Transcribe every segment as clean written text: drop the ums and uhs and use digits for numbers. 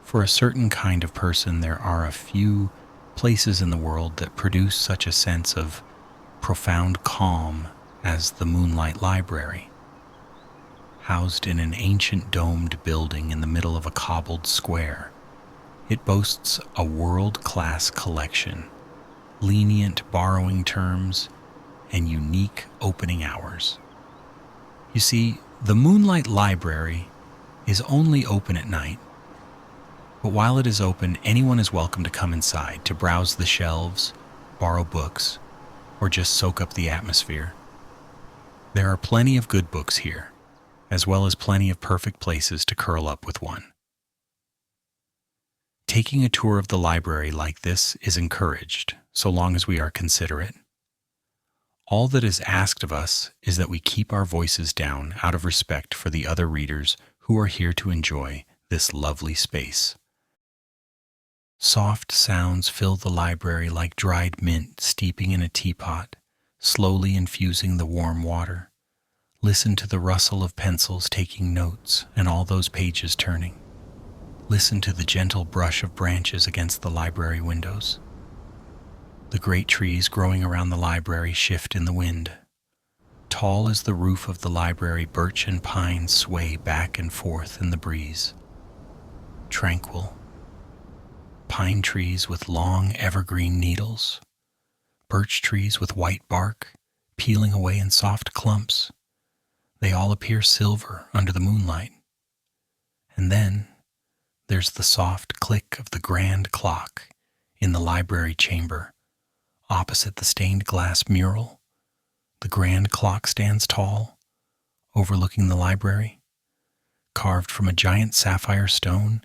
For a certain kind of person, there are a few places in the world that produce such a sense of profound calm as the Moonlight Library. Housed in an ancient domed building in the middle of a cobbled square, it boasts a world-class collection, lenient borrowing terms, and unique opening hours. You see, the Moonlight Library is only open at night, but while it is open, anyone is welcome to come inside to browse the shelves, borrow books, or just soak up the atmosphere. There are plenty of good books here, as well as plenty of perfect places to curl up with one. Taking a tour of the library like this is encouraged, so long as we are considerate. All that is asked of us is that we keep our voices down out of respect for the other readers who are here to enjoy this lovely space. Soft sounds fill the library like dried mint steeping in a teapot, slowly infusing the warm water. Listen to the rustle of pencils taking notes and all those pages turning. Listen to the gentle brush of branches against the library windows. The great trees growing around the library shift in the wind. Tall as the roof of the library, birch and pine sway back and forth in the breeze. Tranquil. Pine trees with long evergreen needles. Birch trees with white bark, peeling away in soft clumps. They all appear silver under the moonlight. And then there's the soft click of the grand clock in the library chamber. Opposite the stained glass mural, the grand clock stands tall, overlooking the library. Carved from a giant sapphire stone,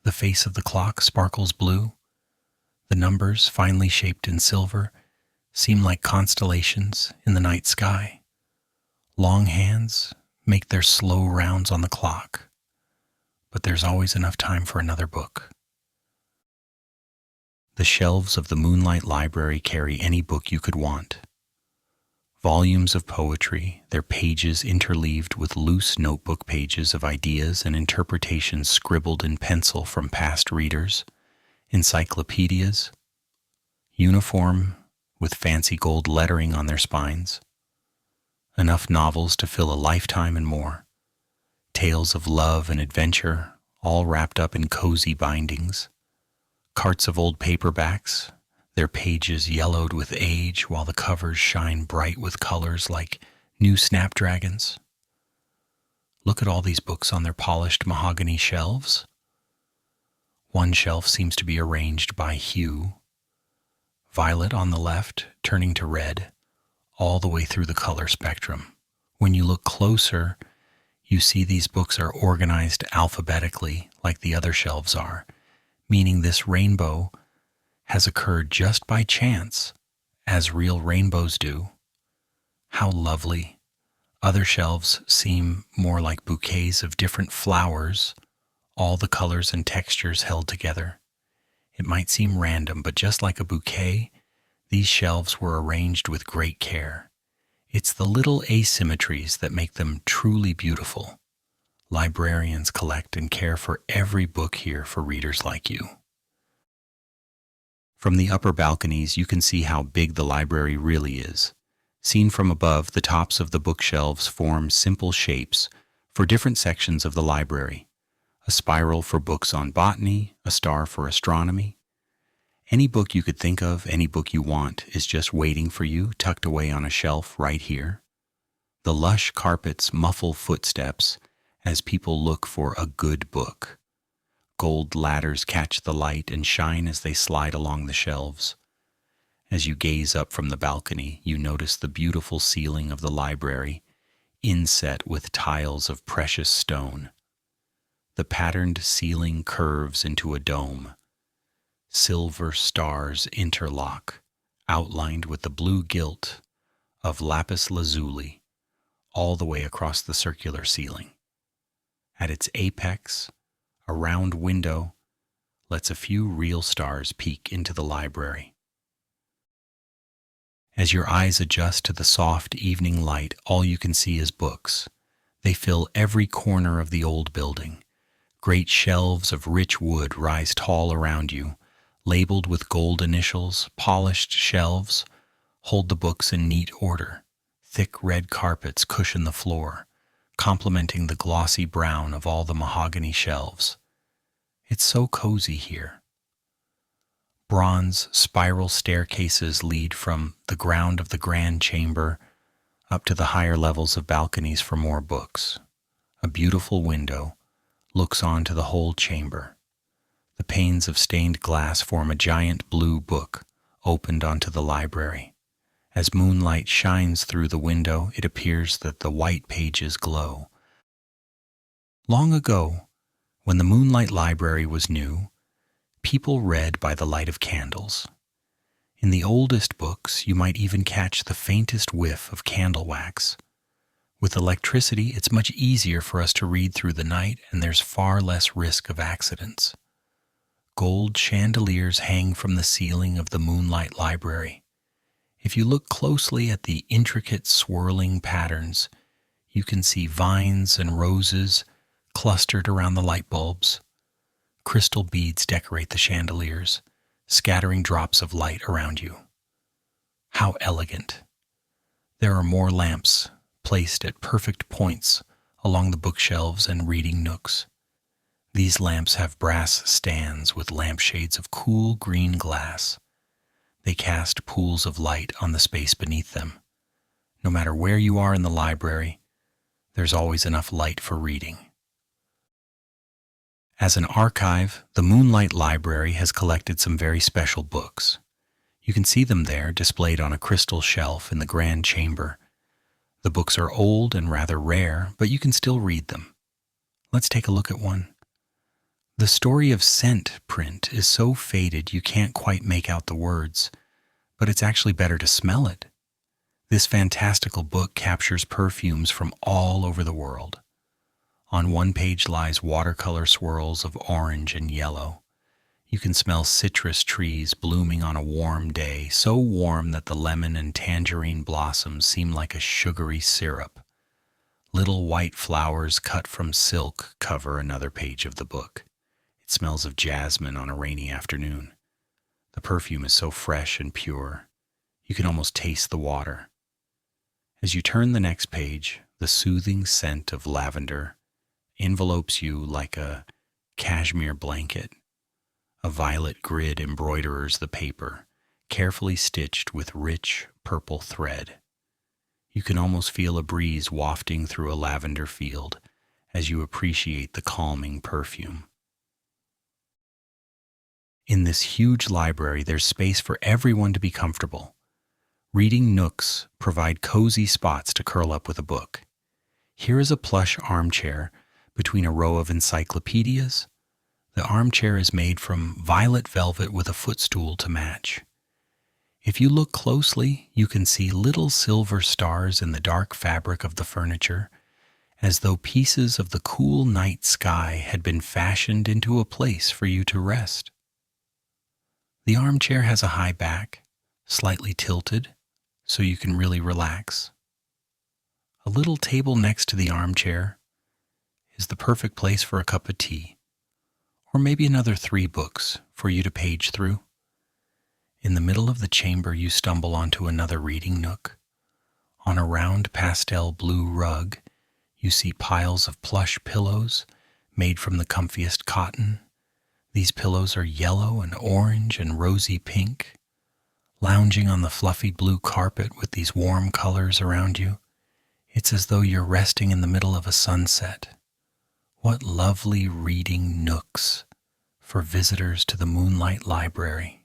the face of the clock sparkles blue. The numbers, finely shaped in silver, seem like constellations in the night sky. Long hands make their slow rounds on the clock, but there's always enough time for another book. The shelves of the Moonlight Library carry any book you could want. Volumes of poetry, their pages interleaved with loose notebook pages of ideas and interpretations scribbled in pencil from past readers, encyclopedias, uniform with fancy gold lettering on their spines, enough novels to fill a lifetime and more, tales of love and adventure, all wrapped up in cozy bindings, carts of old paperbacks, their pages yellowed with age while the covers shine bright with colors like new snapdragons. Look at all these books on their polished mahogany shelves. One shelf seems to be arranged by hue. Violet on the left, turning to red, all the way through the color spectrum. When you look closer, you see these books are organized alphabetically like the other shelves are, meaning this rainbow has occurred just by chance, as real rainbows do. How lovely. Other shelves seem more like bouquets of different flowers, all the colors and textures held together. It might seem random, but just like a bouquet, these shelves were arranged with great care. It's the little asymmetries that make them truly beautiful. Librarians collect and care for every book here for readers like you. From the upper balconies, you can see how big the library really is. Seen from above, the tops of the bookshelves form simple shapes for different sections of the library. A spiral for books on botany, a star for astronomy. Any book you could think of, any book you want, is just waiting for you, tucked away on a shelf right here. The lush carpets muffle footsteps as people look for a good book. Gold ladders catch the light and shine as they slide along the shelves. As you gaze up from the balcony, you notice the beautiful ceiling of the library, inset with tiles of precious stone. The patterned ceiling curves into a dome. Silver stars interlock, outlined with the blue gilt of lapis lazuli, all the way across the circular ceiling. At its apex, a round window lets a few real stars peek into the library. As your eyes adjust to the soft evening light, all you can see is books. They fill every corner of the old building, Great shelves of rich wood rise tall around you, labeled with gold initials. Polished shelves hold the books in neat order. Thick red carpets cushion the floor, complementing the glossy brown of all the mahogany shelves. It's so cozy here. Bronze spiral staircases lead from the ground of the grand chamber up to the higher levels of balconies for more books. A beautiful window looks onto the whole chamber. The panes of stained glass form a giant blue book opened onto the library. As moonlight shines through the window, it appears that the white pages glow. Long ago, when the Moonlight Library was new, people read by the light of candles. In the oldest books, you might even catch the faintest whiff of candle wax. With electricity, it's much easier for us to read through the night, and there's far less risk of accidents. Gold chandeliers hang from the ceiling of the Moonlight Library. If you look closely at the intricate swirling patterns, you can see vines and roses clustered around the light bulbs. Crystal beads decorate the chandeliers, scattering drops of light around you. How elegant! There are more lamps placed at perfect points along the bookshelves and reading nooks. These lamps have brass stands with lampshades of cool green glass. They cast pools of light on the space beneath them. No matter where you are in the library, there's always enough light for reading. As an archive, the Moonlight Library has collected some very special books. You can see them there, displayed on a crystal shelf in the grand chamber. The books are old and rather rare, but you can still read them. Let's take a look at one. The Story of Scent print is so faded you can't quite make out the words, but it's actually better to smell it. This fantastical book captures perfumes from all over the world. On one page lies watercolor swirls of orange and yellow. You can smell citrus trees blooming on a warm day, so warm that the lemon and tangerine blossoms seem like a sugary syrup. Little white flowers cut from silk cover another page of the book. It smells of jasmine on a rainy afternoon. The perfume is so fresh and pure, you can almost taste the water. As you turn the next page, the soothing scent of lavender envelopes you like a cashmere blanket. A violet grid embroiders the paper, carefully stitched with rich purple thread. You can almost feel a breeze wafting through a lavender field as you appreciate the calming perfume. In this huge library, there's space for everyone to be comfortable. Reading nooks provide cozy spots to curl up with a book. Here is a plush armchair between a row of encyclopedias. The armchair is made from violet velvet with a footstool to match. If you look closely, you can see little silver stars in the dark fabric of the furniture, as though pieces of the cool night sky had been fashioned into a place for you to rest. The armchair has a high back, slightly tilted, so you can really relax. A little table next to the armchair is the perfect place for a cup of tea, or maybe another 3 books for you to page through. In the middle of the chamber, you stumble onto another reading nook. On a round pastel blue rug, you see piles of plush pillows made from the comfiest cotton. These pillows are yellow and orange and rosy pink. Lounging on the fluffy blue carpet with these warm colors around you, it's as though you're resting in the middle of a sunset. What lovely reading nooks for visitors to the Moonlight Library.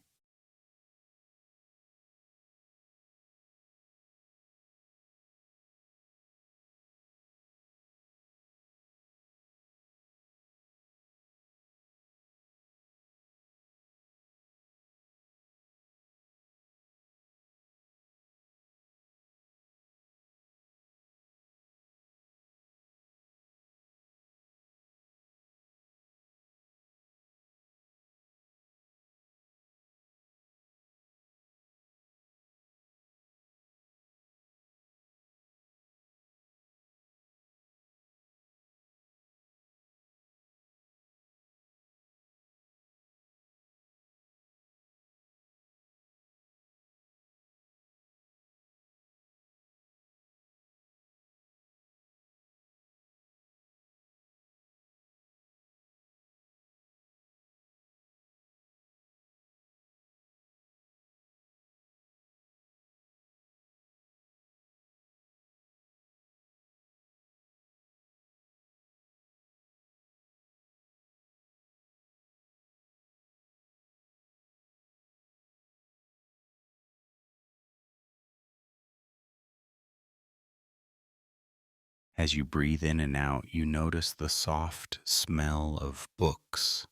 As you breathe in and out, you notice the soft smell of books,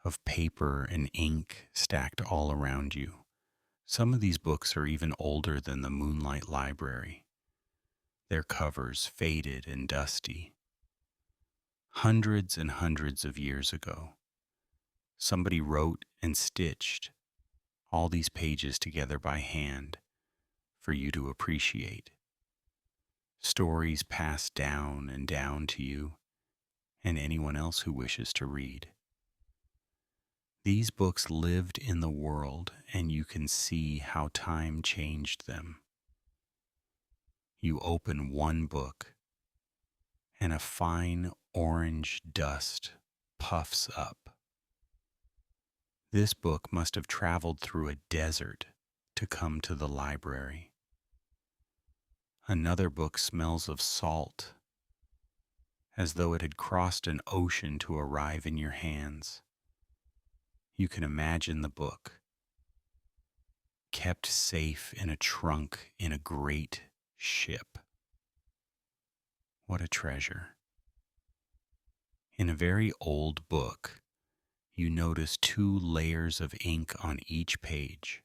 of paper and ink stacked all around you. Some of these books are even older than the Moonlight Library, their covers faded and dusty. Hundreds and hundreds of years ago, somebody wrote and stitched all these pages together by hand for you to appreciate. Stories passed down and down to you and anyone else who wishes to read. These books lived in the world, and you can see how time changed them. You open one book, and a fine orange dust puffs up. This book must have traveled through a desert to come to the library. Another book smells of salt, as though it had crossed an ocean to arrive in your hands. You can imagine the book, kept safe in a trunk in a great ship. What a treasure. In a very old book, you notice 2 layers of ink on each page,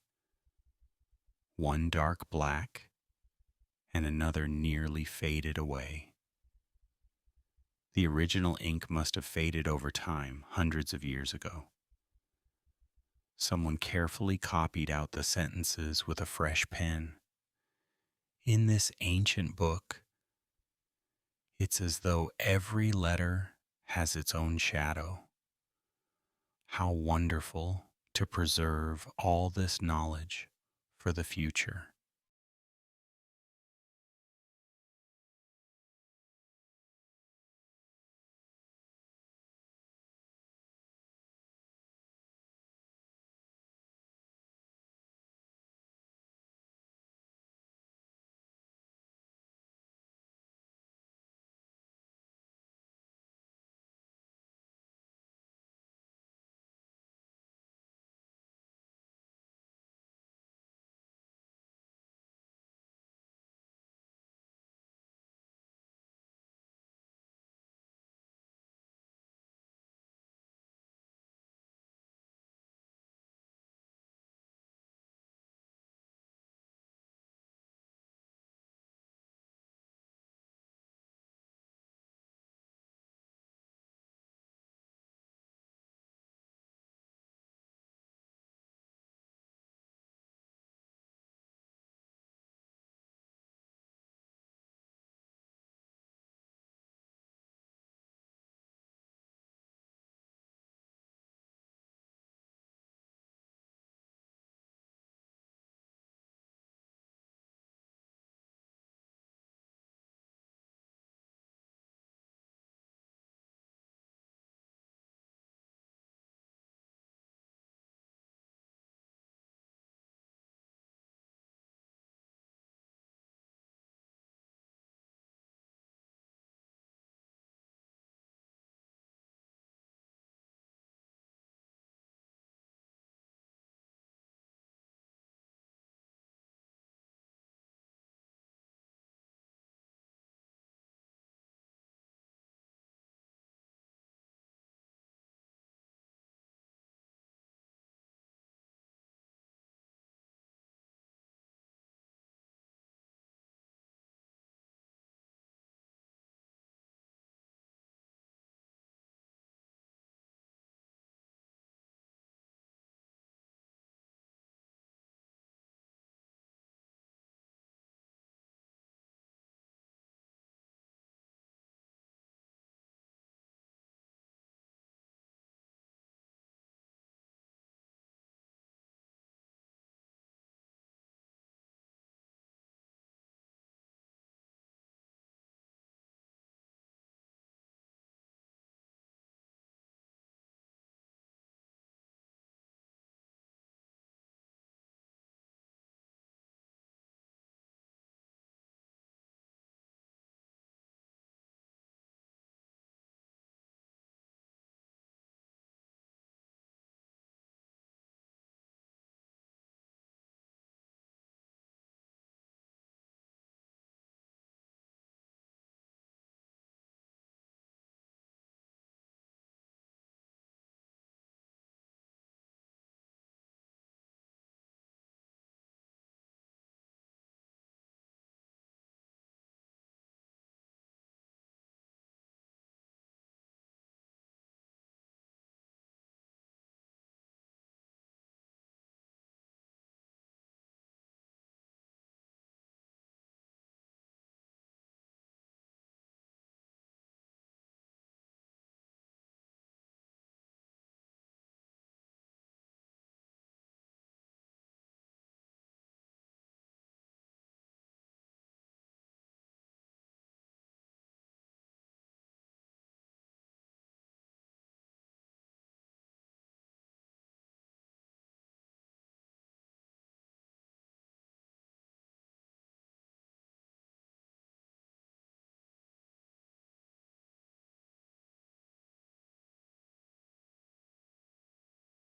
one dark black and another nearly faded away. The original ink must have faded over time, hundreds of years ago. Someone carefully copied out the sentences with a fresh pen. In this ancient book, it's as though every letter has its own shadow. How wonderful to preserve all this knowledge for the future.